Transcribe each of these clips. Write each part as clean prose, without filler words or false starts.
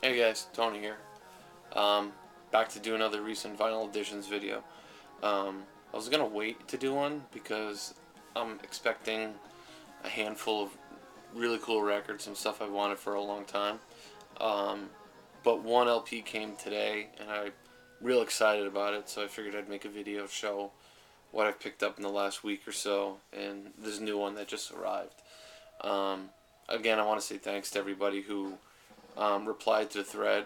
Hey guys, Tony here. Um, Back to do another recent vinyl editions video. I was gonna wait to do one because I'm expecting a handful of really cool records, some stuff I've wanted for a long time. Um, but one LP came today, and I'm real excited about it. So I figured I'd make a video show what I've picked up in the last week or so, and this new one that just arrived. Um, Again, I want to say thanks to everybody who replied to the thread.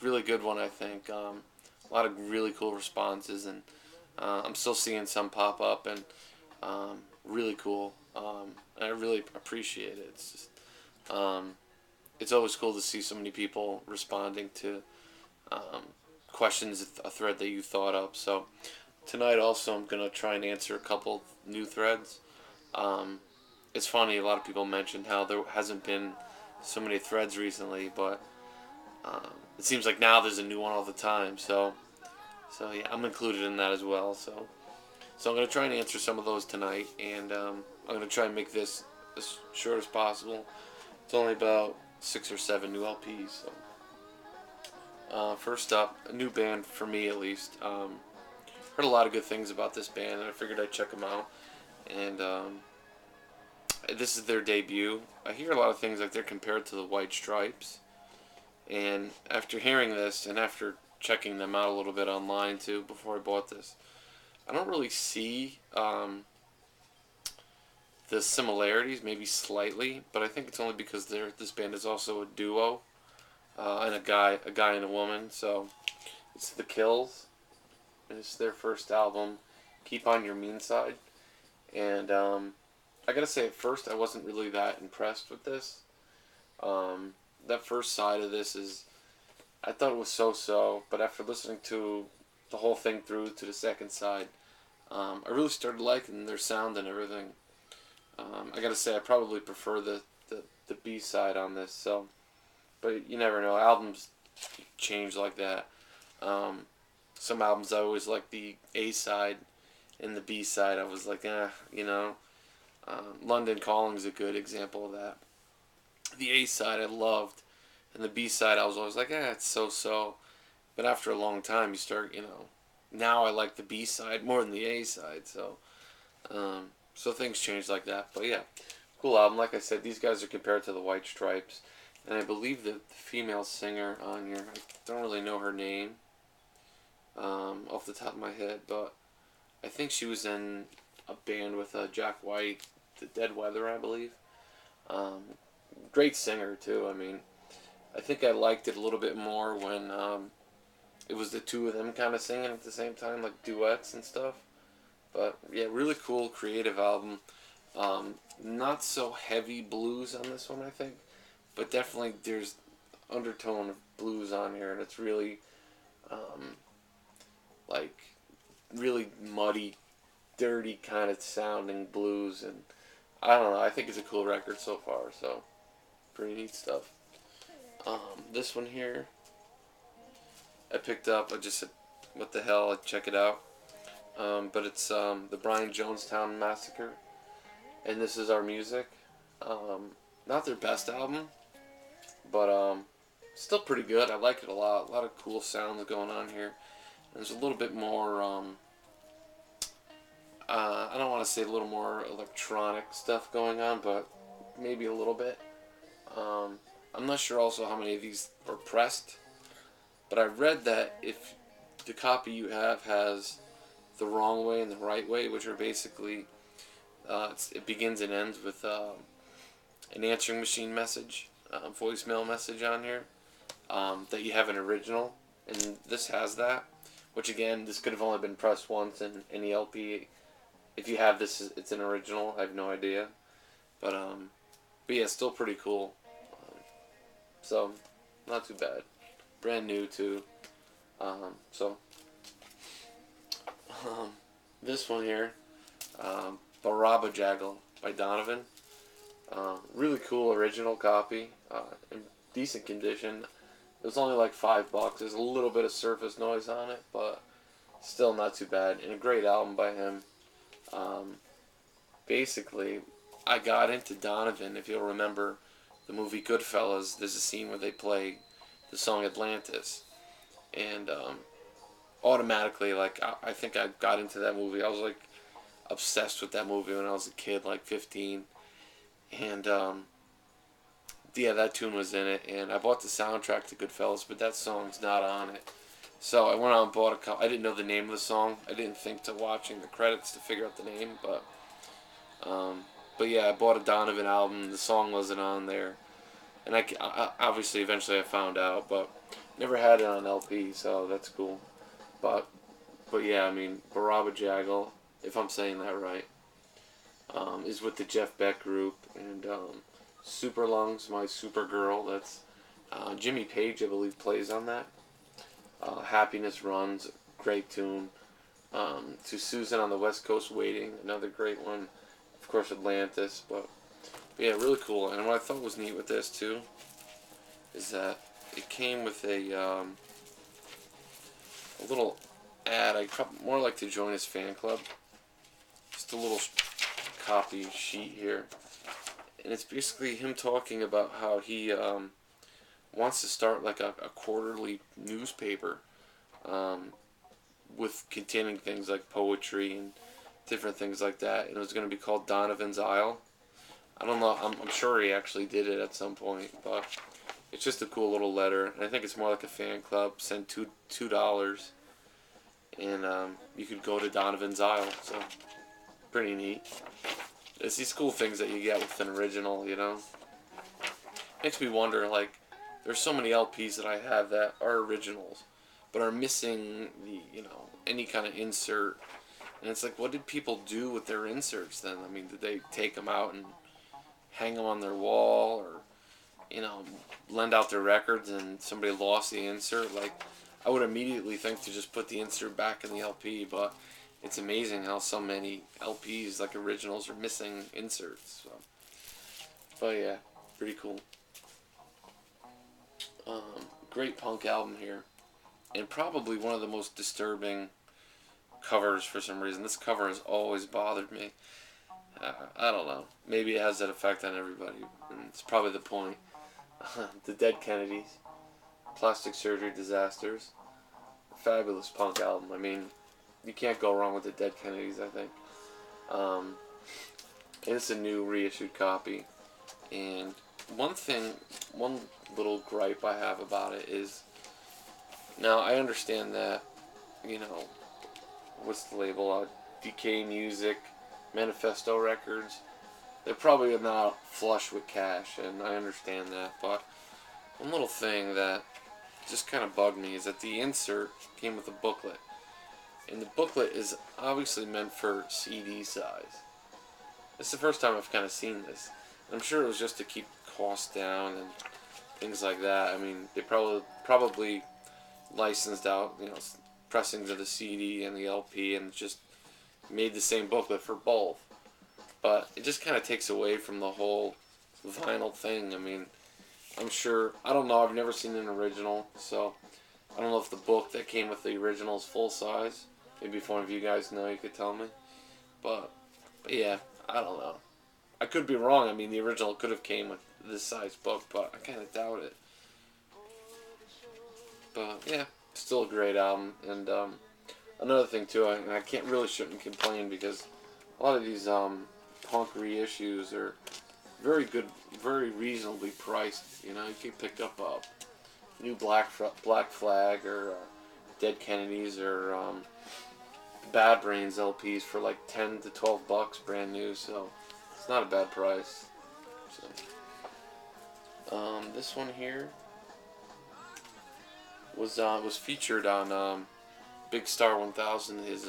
Really good one, I think. A lot of really cool responses, and I'm still seeing some pop up, and really cool. And I really appreciate it. It's always cool to see so many people responding to um, questions, a thread that you thought up. So tonight also I'm gonna try and answer a couple new threads. Um, it's funny, a lot of people mentioned how there hasn't been so many threads recently, but it seems like now there's a new one all the time. So yeah, I'm included in that as well. So I'm gonna try and answer some of those tonight, and I'm gonna try and make this as short as possible. It's only about 6 or 7 new LPs. So first up, a new band for me at least. Heard a lot of good things about this band, and I figured I'd check them out. And this is their debut. I hear a lot of things like they're compared to the White Stripes. And after hearing this, and after checking them out a little bit online too before I bought this, I don't really see the similarities, maybe slightly, but I think it's only because this band is also a duo, and a guy and a woman. So it's the Kills. It's their first album, Keep on Your Mean Side, and I gotta say, at first I wasn't really that impressed with this. That first side of this is, I thought it was so-so, but after listening to the whole thing through to the second side, I really started liking their sound and everything. I gotta say, I probably prefer the B side on this. So, but you never know. Albums change like that. Um, some albums I always like the A side, and the B side I was like, you know. London Calling is a good example of that. The A side I loved, and the B side I was always like, it's so. But after a long time, you start, now I like the B side more than the A side. So things change like that. But yeah, cool album. Like I said, these guys are compared to the White Stripes, and I believe the female singer on here, I don't really know her name off the top of my head, but I think she was in a band with Jack White, the Dead Weather, I believe. Um, Great singer too. I mean, I think I liked it a little bit more when it was the two of them kind of singing at the same time, like duets and stuff. But yeah, really cool, creative album. Not so heavy blues on this one, I think, but definitely there's undertone of blues on here, and it's really um, like really muddy, dirty kind of sounding blues, and I don't know. I think it's a cool record so far. So pretty neat stuff. This one here, I picked up. I just said, "What the hell?" I'd check it out. But it's the Brian Jonestown Massacre, and This Is Our Music. Not their best album, but still pretty good. I like it a lot. A lot of cool sounds going on here. There's a little bit more. I don't want to say a little more electronic stuff going on, but maybe a little bit. I'm not sure also how many of these are pressed, but I read that if the copy you have has the wrong way and the right way, which are basically it begins and ends with an answering machine message, voicemail message on here, that you have an original, and this has that. Which again, this could have only been pressed once in any LP. If you have this, it's an original. I have no idea, but yeah, still pretty cool. So, not too bad. Brand new too. So, um, this one here, Baraba Jaggle by Donovan. Really cool original copy. In decent condition. It was only like $5. There's a little bit of surface noise on it, but still not too bad. And a great album by him. Um, Basically, I got into Donovan. If you'll remember the movie Goodfellas, there's a scene where they the song Atlantis, and automatically, like, I think I got into that movie. I was like obsessed with that movie when I was a kid, like 15, and yeah, that tune was in it, and I bought the soundtrack to Goodfellas, but that song's not on it. So I went out and bought a couple. I didn't know the name of the song. I didn't think to watching the credits to figure out the name, um, but yeah, I bought a Donovan album. The song wasn't on there, and obviously eventually I found out, but never had it on LP, so that's cool. But yeah, I mean, Baraba Jaggle, if I'm saying that right, is with the Jeff Beck group, and Super Lungs, My Supergirl. That's Jimmy Page, I believe, plays on that. Happiness Runs, great tune. To Susan on the West Coast Waiting, another great one. Of course, Atlantis, but yeah, really cool. And what I thought was neat with this too is that it came with a little ad. I'd more like to join his fan club. Just a little copy sheet here, and it's basically him talking about how he wants to start like a quarterly newspaper, with containing things like poetry and different things like that, and it was going to be called Donovan's Isle. I don't know. I'm sure he actually did it at some point, but it's just a cool little letter, and I think it's more like a fan club. Send $2, and you could go to Donovan's Isle. So pretty neat. It's these cool things that you get with an original, you know. Makes me wonder, like, there's so many LPs that I have that are originals, but are missing any kind of insert. And it's like, what did people do with their inserts then? I mean, did they take them out and hang them on their wall, or lend out their records and somebody lost the insert? Like, I would immediately think to just put the insert back in the LP, but it's amazing how so many LPs, like originals, are missing inserts. So, but yeah, pretty cool. Great punk album here, and probably one of the most disturbing covers for some reason. This cover has always bothered me. I don't know. Maybe it has that effect on everybody. And it's probably the point. The Dead Kennedys, Plastic Surgery Disasters, fabulous punk album. I mean, you can't go wrong with the Dead Kennedys, I think. And it's a new reissued copy. And one little gripe I have about it is, now I understand that, what's the label? DK Music, Manifesto Records. They're probably not flush with cash, and I understand that. But one little thing that just kind of bugged me is that the insert came with a booklet, and the booklet is obviously meant for CD size. It's the first time I've kind of seen this. I'm sure it was just to keep costs down and things like that. I mean, they probably licensed out, pressings of the CD and the LP, and just made the same booklet for both. But it just kind of takes away from the whole vinyl thing. I mean, I don't know, I've never seen an original, so I don't know if the book that came with the original is full size. Maybe if one of you guys know, you could tell me. But yeah, I don't know. I could be wrong. I mean, the original could have came with this size book, but I kind of doubt it. But yeah, still a great album. And another thing too, I shouldn't complain, because a lot of these punk reissues are very good, very reasonably priced. You can pick up a new Black Flag, or Dead Kennedys, or Bad Brains LPs for like $10 to $12 brand new. So it's not a bad price. So this one here was featured on Big Star 1000, his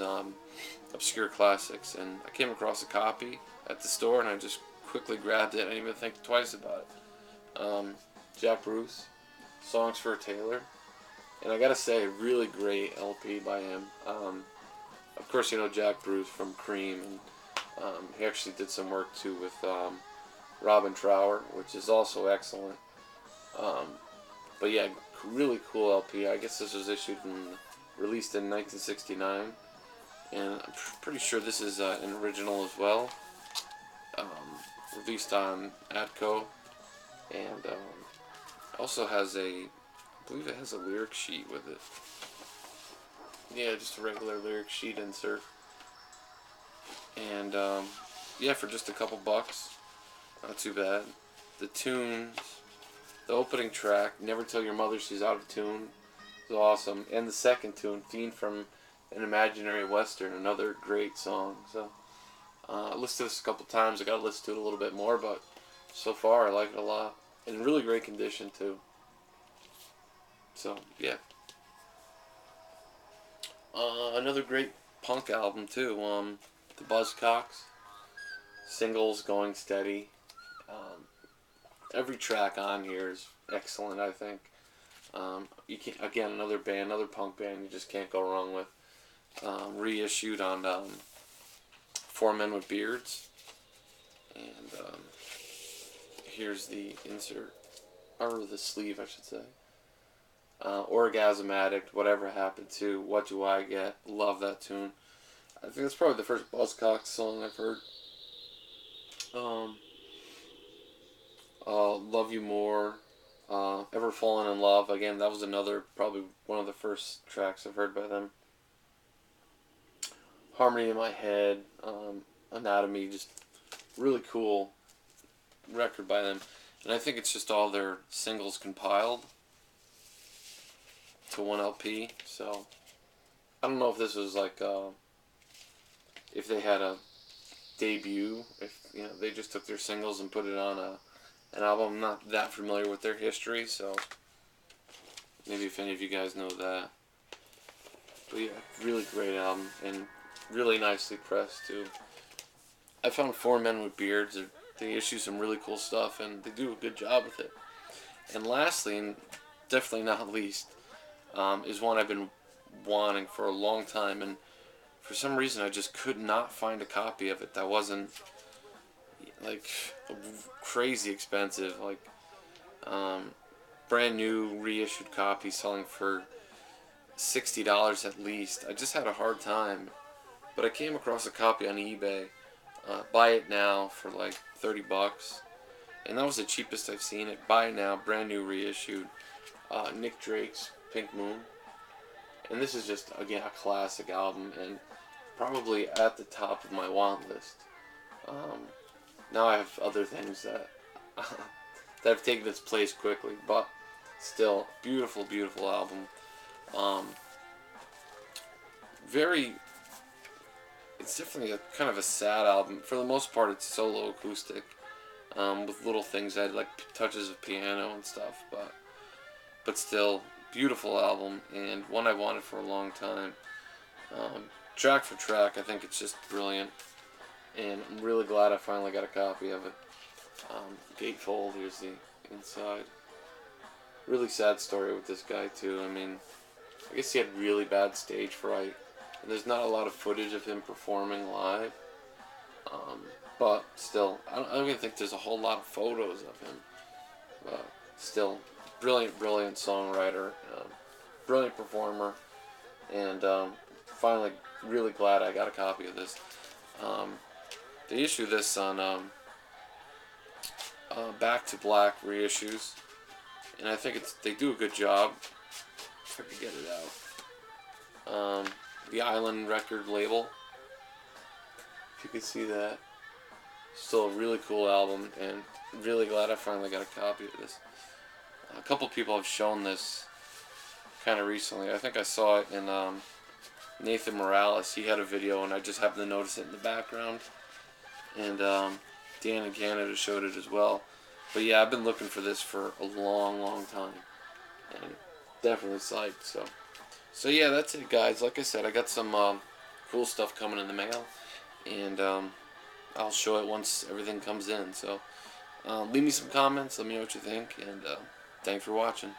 obscure classics, and I came across a copy at the store, and I just quickly grabbed it. I didn't even think twice about it. Jack Bruce, Songs for a Tailor, and I gotta say, really great LP by him. Of course, Jack Bruce from Cream, and he actually did some work too with Robin Trower, which is also excellent. But yeah, really cool LP. I guess this was released in 1969, and I'm pretty sure this is an original as well. Released on Atco, and also has I believe it has a lyric sheet with it. Yeah, just a regular lyric sheet insert. And yeah, for just a couple bucks, not too bad. The tunes, the opening track, "Never Tell Your Mother She's Out of Tune," is awesome. And the second tune, "Fiend from an Imaginary Western," another great song. So I listened to this a couple times. I got to listen to it a little bit more, but so far I like it a lot. In really great condition too. So yeah. Another great punk album too. The Buzzcocks, singles, "Going Steady." Every track on here is excellent, I think. You can again, another band, another punk band you just can't go wrong with. Reissued on Four Men with Beards, and here's the insert, or the sleeve, I should say. "Orgasm Addict," "Whatever Happened to," "What Do I Get?" Love that tune. I think that's probably the first Buzzcocks song I've heard. "Love You More," "Ever Fallen in Love." Again, that was another, probably one of the first tracks I've heard by them. "Harmony in My Head," "Anatomy," just really cool record by them. And I think it's just all their singles compiled to one LP. So I don't know if this was like if they had a debut, if they just took their singles and put it on an album. I'm not that familiar with their history, so maybe if any of you guys know that. But yeah, really great album and really nicely pressed too. I found Four Men with Beards. They issue some really cool stuff and they do a good job with it. And lastly, and definitely not least, is one I've been wanting for a long time, and for some reason I just could not find a copy of it that wasn't like crazy expensive, like brand new reissued copy selling for $60 at least. I just had a hard time, but I came across a copy on eBay. Buy it now for like $30, and that was the cheapest I've seen it. Buy it now, brand new reissued. Nick Drake's Pink Moon, and this is just again a classic album and probably at the top of my want list. Now I have other things that that have taken its place quickly, but still beautiful, beautiful album. Very, it's definitely a kind of a sad album. For the most part, it's solo acoustic, with little things that like touches of piano and stuff, but still beautiful album and one I've wanted for a long time. Track for track, I think it's just brilliant, and I'm really glad I finally got a copy of it. Gatefold, here's the inside. Really sad story with this guy too. I mean, I guess he had really bad stage fright, and there's not a lot of footage of him performing live. But still, I don't even think there's a whole lot of photos of him. But still, brilliant, brilliant songwriter, brilliant performer, and finally, really glad I got a copy of this. They issue this on Back to Black reissues, and I think they do a good job. If I could get it out. The Island record label. If you could see that. Still a really cool album, and really glad I finally got a copy of this. A couple people have shown this kind of recently. I think I saw it in Nathan Morales. He had a video, and I just happened to notice it in the background. And Dan in Canada showed it as well. But yeah, I've been looking for this for a long, long time, and definitely psyched. So yeah, that's it, guys. Like I said, I got some cool stuff coming in the mail, and I'll show it once everything comes in. So leave me some comments. Let me know what you think, and thanks for watching.